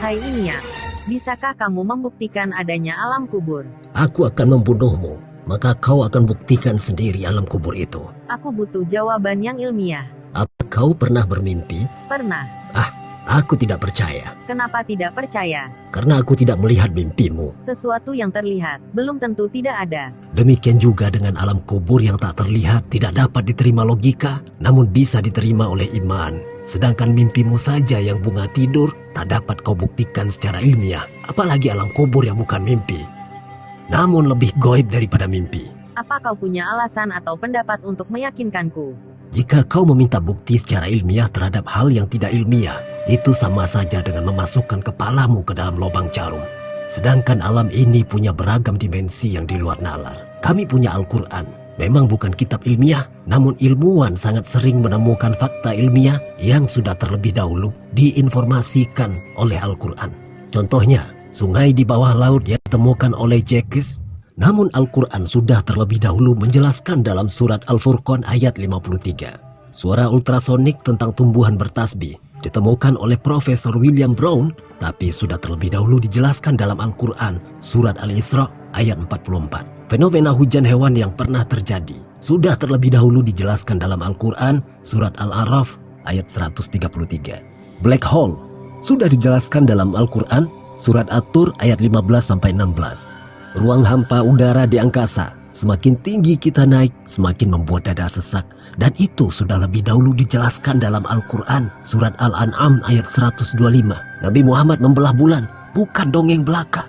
Hai Ilmiah, bisakah kamu membuktikan adanya alam kubur? Aku akan membunuhmu, maka kau akan buktikan sendiri alam kubur itu. Aku butuh jawaban yang ilmiah. Apa kau pernah bermimpi? Pernah. Aku tidak percaya. Kenapa tidak percaya? Karena aku tidak melihat mimpimu. Sesuatu yang terlihat, belum tentu tidak ada. Demikian juga dengan alam kubur yang tak terlihat tidak dapat diterima logika, namun bisa diterima oleh iman. Sedangkan mimpimu saja yang bunga tidur, tak dapat kau buktikan secara ilmiah. Apalagi alam kubur yang bukan mimpi, namun lebih goib daripada mimpi. Apa kau punya alasan atau pendapat untuk meyakinkanku? Jika kau meminta bukti secara ilmiah terhadap hal yang tidak ilmiah, itu sama saja dengan memasukkan kepalamu ke dalam lubang jarum. Sedangkan alam ini punya beragam dimensi yang di luar nalar. Kami punya Al-Quran. Memang bukan kitab ilmiah, namun ilmuwan sangat sering menemukan fakta ilmiah yang sudah terlebih dahulu diinformasikan oleh Al-Quran. Contohnya, sungai di bawah laut yang ditemukan oleh Jekis, namun Al-Quran sudah terlebih dahulu menjelaskan dalam surat Al-Furqan ayat 53. Suara ultrasonik tentang tumbuhan bertasbih ditemukan oleh Profesor William Brown, tapi sudah terlebih dahulu dijelaskan dalam Al-Quran surat Al-Isra ayat 44. Fenomena hujan hewan yang pernah terjadi sudah terlebih dahulu dijelaskan dalam Al-Quran surat Al-A'raf ayat 133. Black hole sudah dijelaskan dalam Al-Quran surat At-Tur ayat 15-16. Ruang hampa udara di angkasa, semakin tinggi kita naik, semakin membuat dada sesak. Dan itu sudah lebih dahulu dijelaskan dalam Al-Quran, surat Al-An'am ayat 125. Nabi Muhammad membelah bulan, bukan dongeng belaka.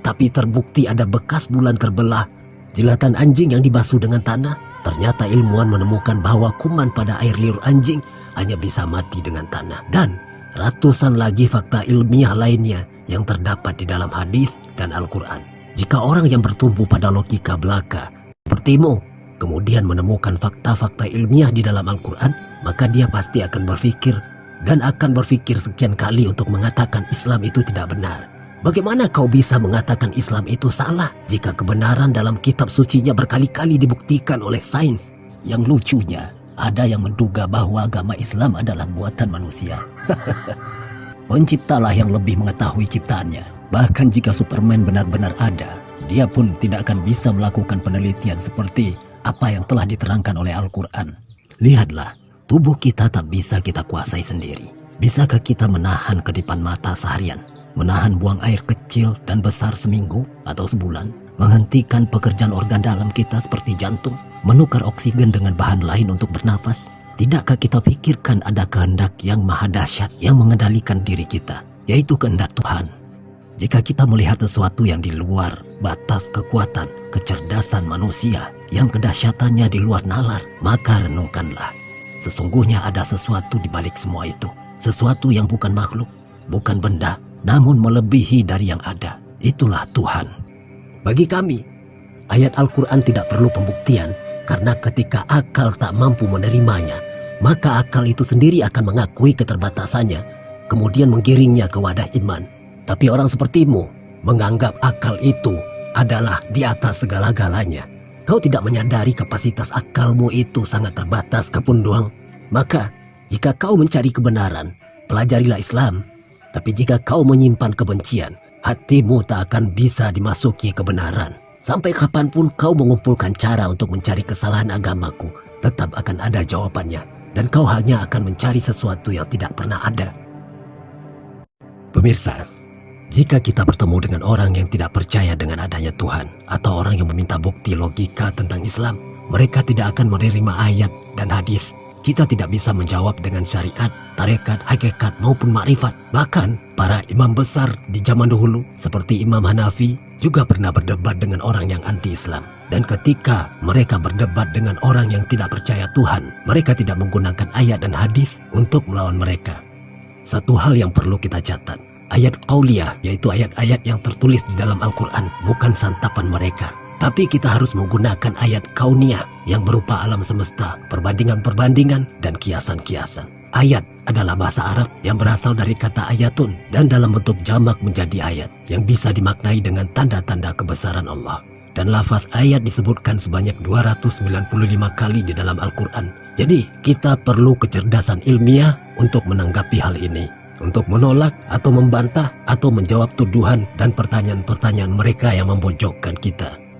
Tapi terbukti ada bekas bulan terbelah. Jilatan anjing yang dibasuh dengan tanah, ternyata ilmuwan menemukan bahwa kuman pada air liur anjing hanya bisa mati dengan tanah. Dan ratusan lagi fakta ilmiah lainnya yang terdapat di dalam hadis dan Al-Quran. Jika orang yang bertumpu pada logika belaka sepertimu kemudian menemukan fakta-fakta ilmiah di dalam Al-Quran, maka dia pasti akan berpikir dan akan berpikir sekian kali untuk mengatakan Islam itu tidak benar. Bagaimana kau bisa mengatakan Islam itu salah jika kebenaran dalam kitab sucinya berkali-kali dibuktikan oleh sains? Yang lucunya, ada yang menduga bahwa agama Islam adalah buatan manusia. Penciptalah yang lebih mengetahui ciptaannya. Bahkan jika Superman benar-benar ada, dia pun tidak akan bisa melakukan penelitian seperti apa yang telah diterangkan oleh Al-Quran. Lihatlah, tubuh kita tak bisa kita kuasai sendiri. Bisakah kita menahan kedipan mata seharian? Menahan buang air kecil dan besar seminggu atau sebulan? Menghentikan pekerjaan organ dalam kita seperti jantung? Menukar oksigen dengan bahan lain untuk bernafas? Tidakkah kita pikirkan ada kehendak yang maha dahsyat yang mengendalikan diri kita, yaitu kehendak Tuhan? Jika kita melihat sesuatu yang di luar batas kekuatan, kecerdasan manusia, yang kedahsyatannya di luar nalar, maka renungkanlah. Sesungguhnya ada sesuatu di balik semua itu. Sesuatu yang bukan makhluk, bukan benda, namun melebihi dari yang ada. Itulah Tuhan. Bagi kami, ayat Al-Quran tidak perlu pembuktian, karena ketika akal tak mampu menerimanya, maka akal itu sendiri akan mengakui keterbatasannya, kemudian menggiringnya ke wadah iman. Tapi orang sepertimu menganggap akal itu adalah di atas segala-galanya. Kau tidak menyadari kapasitas akalmu itu sangat terbatas kepunduang. Maka jika kau mencari kebenaran, pelajarilah Islam. Tapi jika kau menyimpan kebencian, hatimu tak akan bisa dimasuki kebenaran. Sampai kapanpun kau mengumpulkan cara untuk mencari kesalahan agamaku, tetap akan ada jawabannya. Dan kau hanya akan mencari sesuatu yang tidak pernah ada. Pemirsa, jika kita bertemu dengan orang yang tidak percaya dengan adanya Tuhan, atau orang yang meminta bukti logika tentang Islam, mereka tidak akan menerima ayat dan hadis. Kita tidak bisa menjawab dengan syariat, tarekat, hakikat maupun makrifat. Bahkan para imam besar di zaman dahulu seperti Imam Hanafi juga pernah berdebat dengan orang yang anti-Islam. Dan ketika mereka berdebat dengan orang yang tidak percaya Tuhan, mereka tidak menggunakan ayat dan hadis untuk melawan mereka. Satu hal yang perlu kita catat, ayat qauliyah, yaitu ayat-ayat yang tertulis di dalam Al-Quran, bukan santapan mereka. Tapi kita harus menggunakan ayat kauniyah yang berupa alam semesta, perbandingan-perbandingan, dan kiasan-kiasan. Ayat adalah bahasa Arab yang berasal dari kata ayatun dan dalam bentuk jamak menjadi ayat yang bisa dimaknai dengan tanda-tanda kebesaran Allah. Dan lafaz ayat disebutkan sebanyak 295 kali di dalam Al-Quran. Jadi kita perlu kecerdasan ilmiah untuk menanggapi hal ini. untuk menolak atau membantah atau menjawab tuduhan dan pertanyaan-pertanyaan mereka yang memojokkan kita.